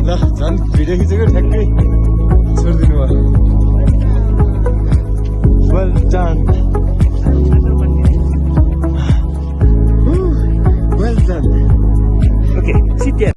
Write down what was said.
ल झन् भिडियो खिचेको ठ्याक्कै छोडिदिनु भयो well done well done Okay, sit there.